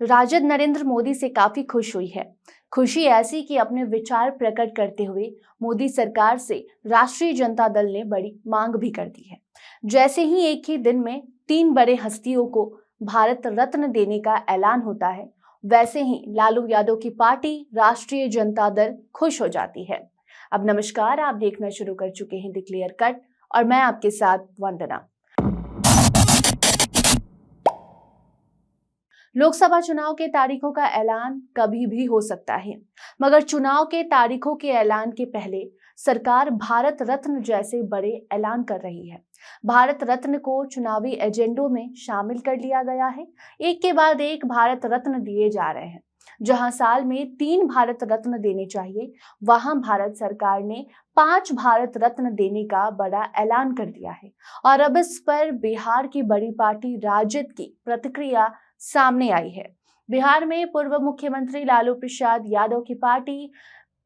राजद नरेंद्र मोदी से काफी खुश हुई है। खुशी ऐसी कि अपने विचार प्रकट करते हुए मोदी सरकार से राष्ट्रीय जनता दल ने बड़ी मांग भी कर दी है। जैसे ही एक ही दिन में तीन बड़े हस्तियों को भारत रत्न देने का ऐलान होता है, वैसे ही लालू यादव की पार्टी राष्ट्रीय जनता दल खुश हो जाती है। अब नमस्कार, आप देखना शुरू कर चुके हैं द क्लियर कट और मैं आपके साथ वंदना। लोकसभा चुनाव के तारीखों का ऐलान कभी भी हो सकता है, मगर चुनाव के तारीखों के ऐलान के पहले सरकार भारत रत्न जैसे बड़े ऐलान कर रही है। भारत रत्न को चुनावी एजेंडों में शामिल कर लिया गया है। एक के बाद एक भारत रत्न दिए जा रहे हैं। जहां साल में 3 भारत रत्न देने चाहिए, वहां भारत सरकार ने 5 भारत रत्न देने का बड़ा ऐलान कर दिया है। और अब इस पर बिहार की बड़ी पार्टी राजद की प्रतिक्रिया सामने आई है। बिहार में पूर्व मुख्यमंत्री लालू प्रसाद यादव की पार्टी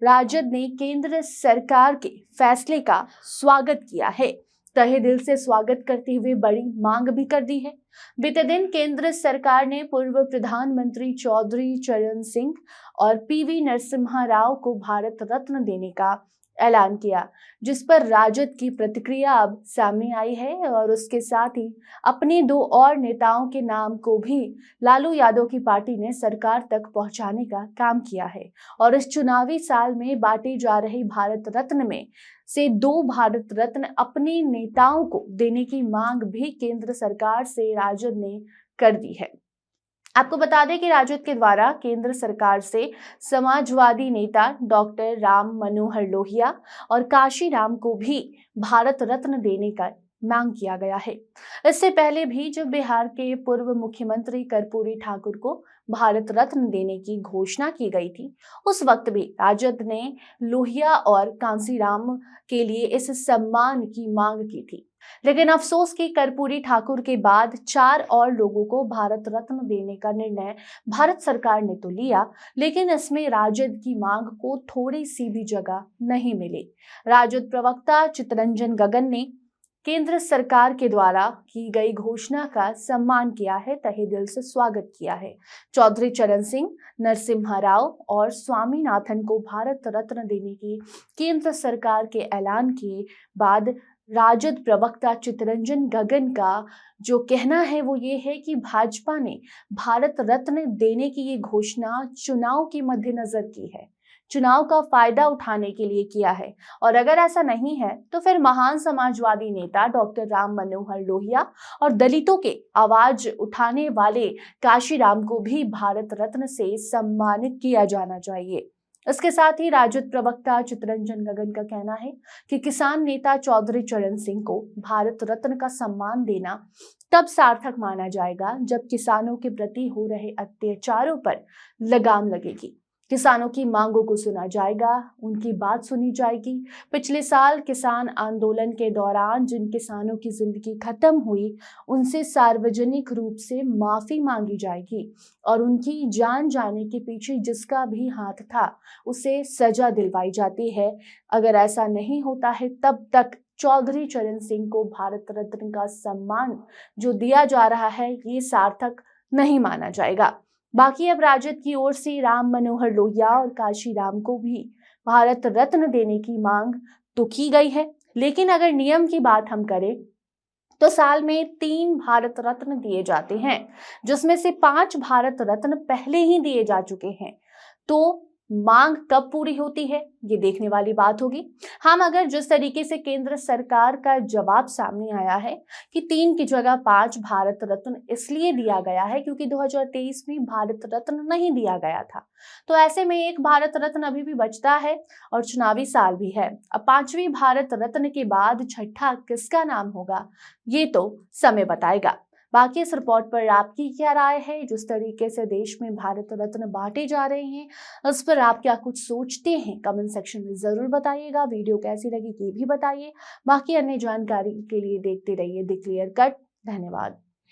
राजद ने केंद्र सरकार के फैसले का स्वागत किया है। तहे दिल से स्वागत करते हुए बड़ी मांग भी कर दी है। बीते दिन केंद्र सरकार ने पूर्व प्रधानमंत्री चौधरी चरण सिंह और पीवी नरसिम्हा राव को भारत रत्न देने का ऐलान किया, जिस पर राजद की प्रतिक्रिया अब सामने आई है। और उसके साथ ही अपने 2 और नेताओं के नाम को भी लालू यादव की पार्टी ने सरकार तक पहुंचाने का काम किया है। और इस चुनावी साल में बांटे जा रहे भारत रत्न में से 2 भारत रत्न अपने नेताओं को देने की मांग भी केंद्र सरकार से राजद ने कर दी है। आपको बता दें कि राजद के द्वारा केंद्र सरकार से समाजवादी नेता डॉक्टर राम मनोहर लोहिया और काशीराम को भी भारत रत्न देने का मांग किया गया है। इससे पहले भी जब बिहार के पूर्व मुख्यमंत्री कर्पूरी ठाकुर को भारत रत्न देने की घोषणा की गई थी, उस वक्त भी राजद ने लोहिया और कांसीराम के लिए इस सम्मान की मांग की थी। लेकिन अफसोस कि कर्पूरी ठाकुर के बाद 4 और लोगों को भारत रत्न देने का निर्णय भारत सरकार ने तो लिया, लेकिन इसमें राजद की मांग को थोड़ी सी भी जगह नहीं मिली। राजद प्रवक्ता चितरंजन गगन ने केंद्र सरकार के द्वारा की गई घोषणा का सम्मान किया है, तहे दिल से स्वागत किया है। चौधरी चरण सिंह, नरसिम्हा राव और स्वामीनाथन को भारत रत्न देने की केंद्र सरकार के ऐलान के बाद राजद प्रवक्ता चितरंजन गगन का जो कहना है वो ये है कि भाजपा ने भारत रत्न देने की ये घोषणा चुनाव के मद्देनजर की है, चुनाव का फायदा उठाने के लिए किया है। और अगर ऐसा नहीं है तो फिर महान समाजवादी नेता डॉक्टर राम मनोहर लोहिया और दलितों के आवाज उठाने वाले काशीराम को भी भारत रत्न से सम्मानित किया जाना चाहिए। इसके साथ ही राजद प्रवक्ता चितरंजन गगन का कहना है कि किसान नेता चौधरी चरण सिंह को भारत रत्न का सम्मान देना तब सार्थक माना जाएगा जब किसानों के प्रति हो रहे अत्याचारों पर लगाम लगेगी, किसानों की मांगों को सुना जाएगा, उनकी बात सुनी जाएगी। पिछले साल किसान आंदोलन के दौरान जिन किसानों की जिंदगी खत्म हुई, उनसे सार्वजनिक रूप से माफी मांगी जाएगी और उनकी जान जाने के पीछे जिसका भी हाथ था उसे सजा दिलवाई जाती है। अगर ऐसा नहीं होता है तब तक चौधरी चरण सिंह को भारत रत्न का सम्मान जो दिया जा रहा है ये सार्थक नहीं माना जाएगा। बाकी अब राजद की ओर से राम मनोहर लोहिया और काशीराम को भी भारत रत्न देने की मांग तो की गई है, लेकिन अगर नियम की बात हम करें तो साल में 3 भारत रत्न दिए जाते हैं, जिसमें से 5 भारत रत्न पहले ही दिए जा चुके हैं। तो मांग कब पूरी होती है ये देखने वाली बात होगी। हम अगर जिस तरीके से केंद्र सरकार का जवाब सामने आया है कि 3 की जगह 5 भारत रत्न इसलिए दिया गया है क्योंकि 2023 में भारत रत्न नहीं दिया गया था, तो ऐसे में एक भारत रत्न अभी भी बचता है और चुनावी साल भी है। अब 5वीं भारत रत्न के बाद छठा किसका नाम होगा ये तो समय बताएगा। बाकी इस रिपोर्ट पर आपकी क्या राय है? जिस तरीके से देश में भारत रत्न बांटे जा रहे हैं, उस पर आप क्या कुछ सोचते हैं? कमेंट सेक्शन में जरूर बताइएगा। वीडियो कैसी लगी ये भी बताइए। बाकी अन्य जानकारी के लिए देखते रहिए द क्लियर कट। धन्यवाद।